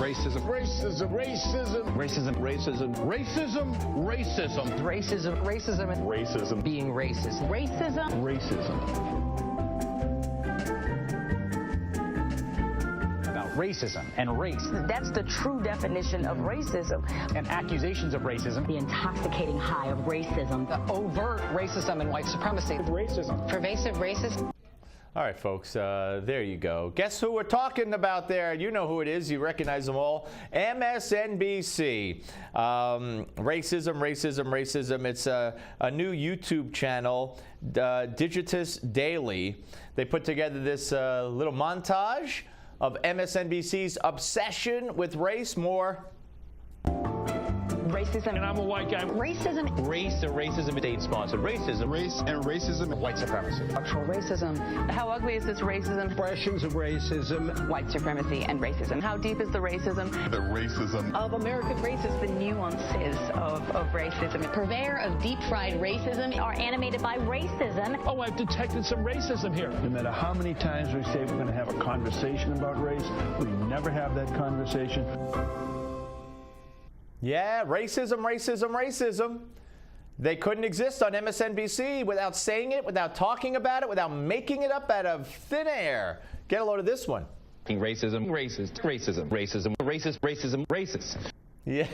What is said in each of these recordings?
Racism. Racism. Racism. Racism. Racism. Racism. Racism. Racism. Racism. Racism. Being racist. Racism. Racism. Racism and race. That's the true definition of racism. And accusations of racism. The intoxicating high of racism. The overt racism and white supremacy. Racism. Pervasive racism. All right, folks, there you go. Guess who we're talking about there? You know who it is. You recognize them all. MSNBC. Racism, racism, racism. It's a new YouTube channel, Digitus Daily. They put together this little montage of MSNBC's obsession with race. More Racism. And I'm a white guy. Racism. Race and racism, state-sponsored racism. Race and racism. White supremacy. Structural racism. How ugly is this racism? Expressions of racism. White supremacy and racism. How deep is the racism? The racism Of American racism. The nuances of racism. Purveyor of deep-fried racism are animated by racism. Oh, I've detected some racism here. No matter how many times we say we're going to have a conversation about race, we never have that conversation. Yeah, racism, racism, racism. They couldn't exist on MSNBC without saying it, without talking about it, without making it up out of thin air. Get a load of this one. Racism, racist, racism, racism, racist, racism, racist. Yeah.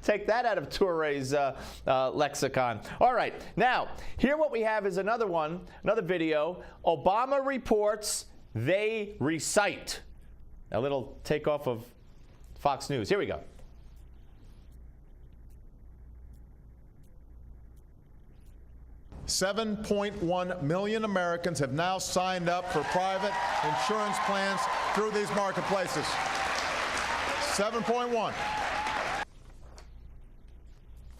Take that out of Touré's lexicon. All right, now, here what we have is another one, another video. Obama reports, they recite. A little takeoff of Fox News. Here we go. $7.1 million Americans have now signed up for private insurance plans through these marketplaces. 7.1.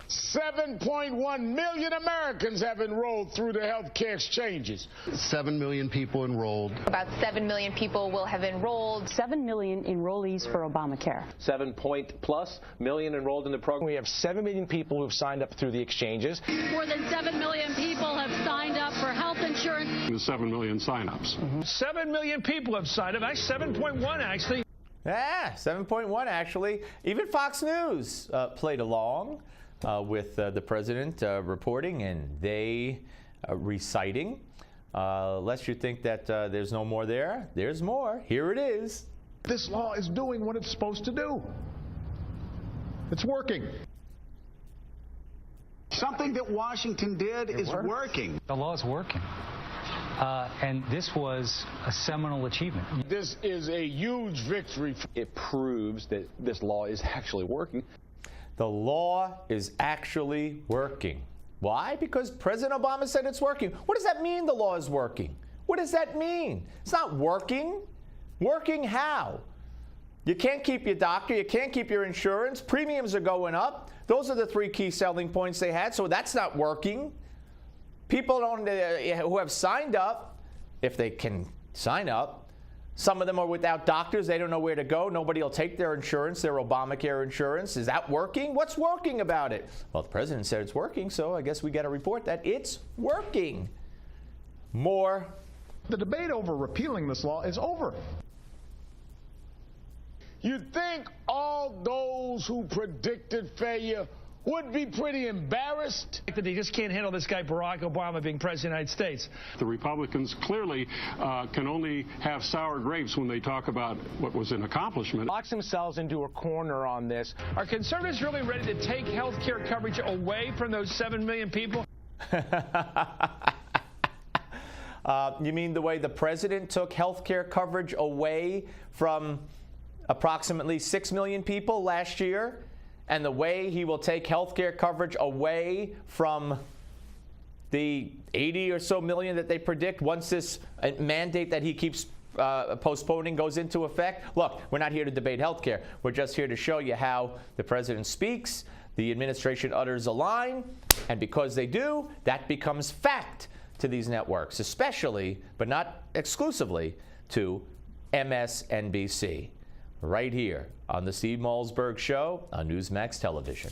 7.1 million Americans have enrolled through the health care exchanges. 7 million people enrolled. About 7 million people will have enrolled. 7 million enrollees for Obamacare. 7+ million enrolled in the program. We have 7 million people who have signed up through the exchanges. More than 7 million people have signed up for health insurance. The 7 million signups. 7 million people have signed up. That's 7.1 actually. Yeah, 7.1 actually. Even Fox News played along with the president reporting and they reciting. Lest you think that there's no more there. There's more. Here it is. This law is doing what it's supposed to do. It's working. Something that Washington did is working. The law is working. And this was a seminal achievement. This is a huge victory. It proves that this law is actually working. The law is actually working. Why? Because President Obama said it's working. What does that mean, the law is working? What does that mean? It's not working. Working how? You can't keep your doctor. You can't keep your insurance. Premiums are going up. Those are the three key selling points they had, so that's not working. People who have signed up, if they can sign up, some of them are without doctors. They don't know where to go. Nobody will take their insurance, their Obamacare insurance. Is that working? What's working about it? Well, the president said it's working, so I guess we got to report that it's working. More. The debate over repealing this law is over. You'd think all those who predicted failure would be pretty embarrassed that they just can't handle this guy Barack Obama being president of the United States. The Republicans clearly can only have sour grapes when they talk about what was an accomplishment. Locks themselves into a corner on this. Are conservatives really ready to take health care coverage away from those 7 million people? You mean the way the president took health care coverage away from approximately 6 million people last year? And the way he will take health care coverage away from the 80 or so million that they predict once this mandate that he keeps postponing goes into effect? Look, we're not here to debate health care. We're just here to show you how the president speaks, the administration utters a line, and because they do, that becomes fact to these networks, especially, but not exclusively, to MSNBC. Right here on the Steve Malzberg Show on Newsmax Television.